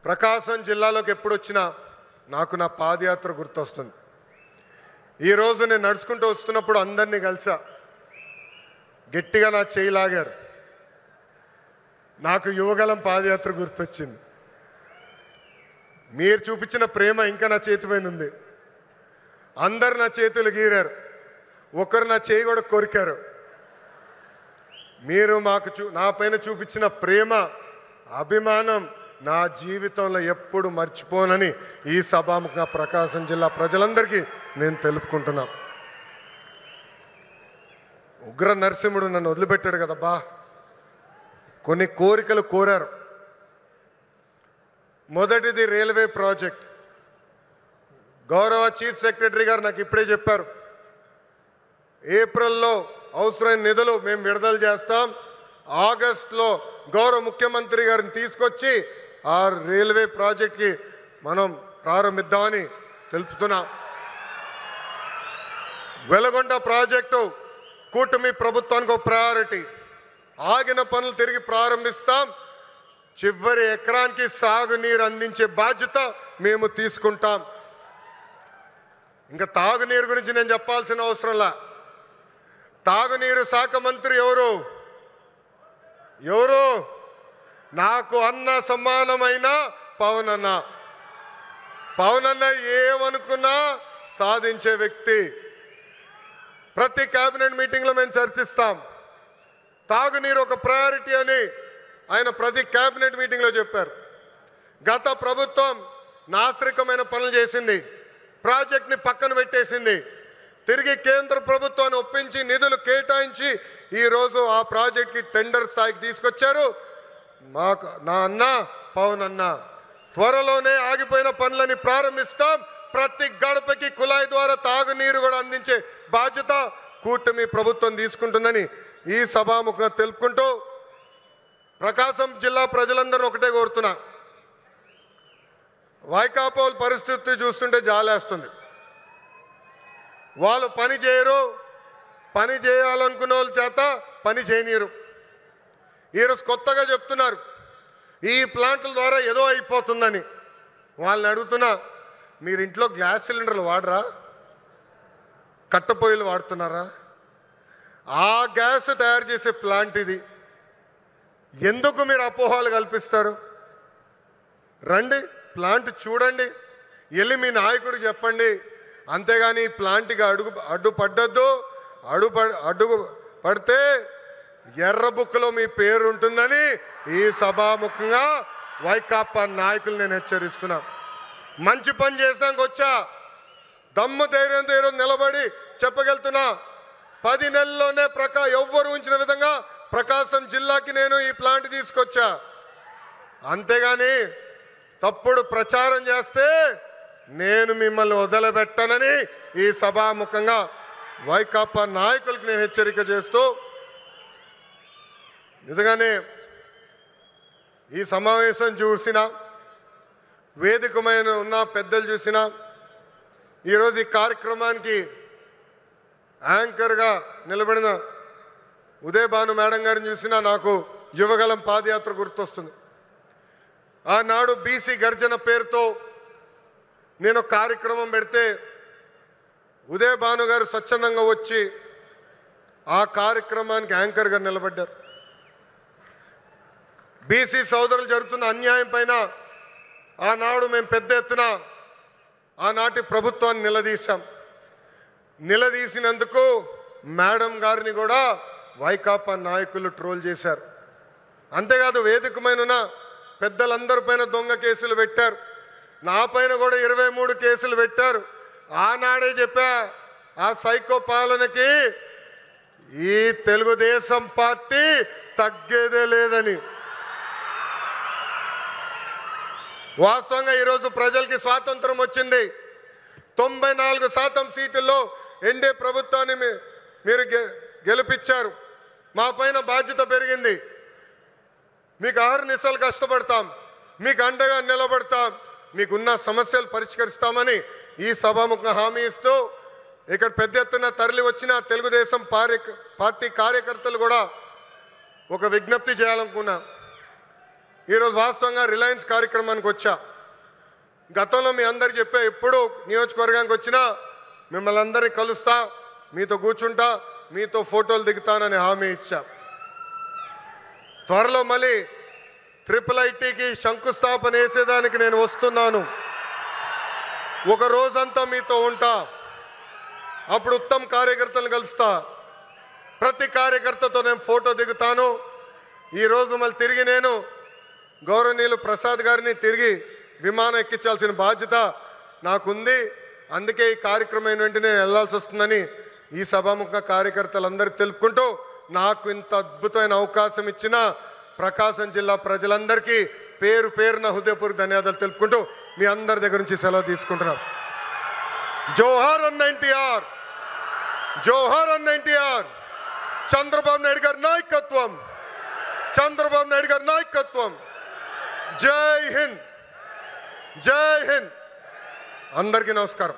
ప్రకాశం జిల్లాలోకి ఎప్పుడు వచ్చినా నాకు నా పాదయాత్ర గుర్తొస్తుంది. ఈరోజు నేను నడుచుకుంటూ వస్తున్నప్పుడు అందరినీ కలిసా, గట్టిగా నా చేయి లాగారు. నాకు యువగలం పాదయాత్ర గుర్తొచ్చింది. మీరు చూపించిన ప్రేమ ఇంకా నా చేతి పైన ఉంది. అందరు నా చేతులు గీరారు, ఒకరు నా చేయి కూడా కొరికారు. మీరు నా పైన చూపించిన ప్రేమ, అభిమానం నా జీవితంలో ఎప్పుడు మర్చిపోనని ఈ సభాముఖంగా ప్రకాశం జిల్లా ప్రజలందరికీ నేను తెలుపుకుంటున్నా. ఉగ్ర నరసింహుడు నన్ను వదిలిపెట్టాడు కదబ్బా. కొన్ని కోరికలు కోరారు. మొదటిది రైల్వే ప్రాజెక్ట్. గౌరవ చీఫ్ సెక్రటరీ గారు నాకు ఇప్పుడే చెప్పారు, ఏప్రిల్లో అవసరమైన నిధులు మేము విడుదల చేస్తాం, ఆగస్టులో గౌరవ ముఖ్యమంత్రి గారిని తీసుకొచ్చి ఆ రైల్వే ప్రాజెక్ట్కి మనం ప్రారంభిద్దామని తెలుపుతున్నాం. వెలగొండ ప్రాజెక్టు కూటమి ప్రభుత్వానికి ఒక ప్రయారిటీ. ఆగిన పనులు తిరిగి ప్రారంభిస్తాం. చివరి ఎకరానికి సాగునీరు అందించే బాధ్యత మేము తీసుకుంటాం. ఇంకా తాగునీరు గురించి నేను చెప్పాల్సిన అవసరంలా. తాగునీరు శాఖ మంత్రి ఎవరు? నాకు అన్న సమానమైన పవన్ అన్న. పవన్ అన్న ఏమనుకున్నా సాధించే వ్యక్తి. ప్రతి కేబినెట్ మీటింగ్లో మేము చర్చిస్తాం. తాగునీరు ఒక ప్రయారిటీ అని ఆయన ప్రతి కేబినెట్ మీటింగ్లో చెప్పారు. గత ప్రభుత్వం నాశరికమైన పనులు చేసింది, ప్రాజెక్ట్ని పక్కన పెట్టేసింది. తిరిగి కేంద్ర ప్రభుత్వాన్ని ఒప్పించి నిధులు కేటాయించి ఈరోజు ఆ ప్రాజెక్ట్కి టెండర్ స్థాయికి తీసుకొచ్చారు. నా అన్న పవన్ అన్న త్వరలోనే ఆగిపోయిన పనులని ప్రారంభిస్తాం. ప్రతి గడపకి కుళాయి ద్వారా తాగునీరు కూడా అందించే బాధ్యత కూటమి ప్రభుత్వం తీసుకుంటుందని ఈ సభాముఖంగా తెలుపుకుంటూ ప్రకాశం జిల్లా ప్రజలందరూ ఒకటే కోరుతున్నా, వైకాపా పరిస్థితి చూస్తుంటే జాలేస్తుంది. వాళ్ళు పని చేయరు, పని చేయాలనుకున్న వాళ్ళ చేత పని చేయనీరు. ఈరోజు కొత్తగా చెప్తున్నారు ఈ ప్లాంట్ల ద్వారా ఏదో అయిపోతుందని. వాళ్ళని అడుగుతున్నా, మీరు ఇంట్లో గ్యాస్ సిలిండర్లు వాడరా? కట్టెపొయ్యిలు వాడుతున్నారా? ఆ గ్యాస్ తయారు చేసే ప్లాంట్ ఇది. ఎందుకు మీరు అపోహలు కల్పిస్తారు? రండి, ప్లాంట్ చూడండి, వెళ్ళి మీ నాయకుడు చెప్పండి. అంతేగాని ఈ ప్లాంట్కి అడ్డు పడితే ఎర్ర బుక్లో మీ పేరు ఉంటుందని ఈ సభాముఖంగా వైకాపా నాయకులు నేను హెచ్చరిస్తున్నా. మంచి పని చేసాక వచ్చా, దమ్ము ధైర్యంతో ఈరోజు నిలబడి చెప్పగలుగుతున్నా. 10 నెలల్లోనే ఎవ్వరు ఉంచిన విధంగా ప్రకాశం జిల్లాకి నేను ఈ ప్లాంట్ తీసుకొచ్చా. అంతేగాని తప్పుడు ప్రచారం చేస్తే నేను మిమ్మల్ని వదిలిపెట్టనని ఈ సభాముఖంగా వైకాపా నాయకులకు నేను హెచ్చరిక చేస్తూ, నిజంగానే ఈ సమావేశం చూసినా, వేదికమైన ఉన్న పెద్దలు చూసినా, ఈరోజు ఈ కార్యక్రమానికి యాంకర్గా నిలబడిన ఉదయభాను మేడం గారిని చూసినా నాకు యువగలం పాదయాత్ర గుర్తొస్తుంది. ఆనాడు బీసీ గర్జన పేరుతో నేను కార్యక్రమం పెడితే ఉదయభాను గారు స్వచ్ఛందంగా వచ్చి ఆ కార్యక్రమానికి యాంకర్గా నిలబడ్డారు. బీసీ సోదరులు జరుగుతున్న అన్యాయం పైన ఆనాడు మేము పెద్ద ఎత్తున ఆనాటి ప్రభుత్వాన్ని నిలదీశాం. నిలదీసినందుకు మేడం గారిని కూడా వైకాపా నాయకులు ట్రోల్ చేశారు. అంతేకాదు వేదికమైన పెద్దలందరి పైన దొంగ కేసులు పెట్టారు. నా పైన కూడా 23 కేసులు పెట్టారు. ఆనాడే చెప్పా, ఆ సైకో పాలనకి ఈ తెలుగుదేశం పార్టీ తగ్గేదే లేదని. వాస్తవంగా ఈరోజు ప్రజలకి స్వాతంత్రం వచ్చింది. 94% సీటుల్లో ఎన్డీఏ ప్రభుత్వాన్ని మీరు గెలిపించారు. మా పైన బాధ్యత పెరిగింది. మీకు అహర్నిశలు కష్టపడతాం, మీకు అండగా నిలబడతాం, మీకున్న సమస్యలు పరిష్కరిస్తామని ఈ సభాముఖంగా హామీ ఇస్తూ ఇక్కడ పెద్ద ఎత్తున తరలి వచ్చిన తెలుగుదేశం పార్టీ కార్యకర్తలు కూడా ఒక విజ్ఞప్తి చేయాలనుకున్నా. ఈరోజు వాస్తవంగా రిలయన్స్ కార్యక్రమానికి వచ్చా. గతంలో మీ అందరికి చెప్పా, ఎప్పుడు నియోజకవర్గానికి వచ్చినా మిమ్మల్ని అందరినీ కలుస్తా, మీతో కూర్చుంటా, మీతో ఫోటోలు దిగుతానని హామీ ఇచ్చా. త్వరలో మళ్ళీ IIITకి శంకుస్థాపన వేసేదానికి నేను వస్తున్నాను. ఒక రోజంతా మీతో ఉంటా. అప్పుడు ఉత్తమ్ కార్యకర్తలను కలుస్తా. ప్రతి కార్యకర్తతో నేను ఫోటో దిగుతాను. ఈరోజు మళ్ళీ తిరిగి నేను గౌరవనీయులు ప్రసాద్ గారిని తిరిగి విమానం ఎక్కించాల్సిన బాధ్యత నాకుంది. అందుకే ఈ కార్యక్రమం వెంటనే నేను వెళ్లాల్సి వస్తుందని ఈ సభాముఖ కార్యకర్తలందరికీ తెలుపుకుంటూ, నాకు ఇంత అద్భుతమైన అవకాశం ఇచ్చిన ప్రకాశం జిల్లా ప్రజలందరికీ పేరు పేరున హృదయపూర్వక ధన్యవాదాలు తెలుపుకుంటూ మీ అందరి దగ్గర నుంచి సెలవు తీసుకుంటున్నాం. జోహార్ అన్న ఎన్టీఆర్, జోహార్ అన్న ఎన్టీఆర్. చంద్రబాబు నాయుడు గారి నాయకత్వం, చంద్రబాబు నాయుడు గారి నాయకత్వం. జై హింద్, జై హింద్. అందరికీ నమస్కారం.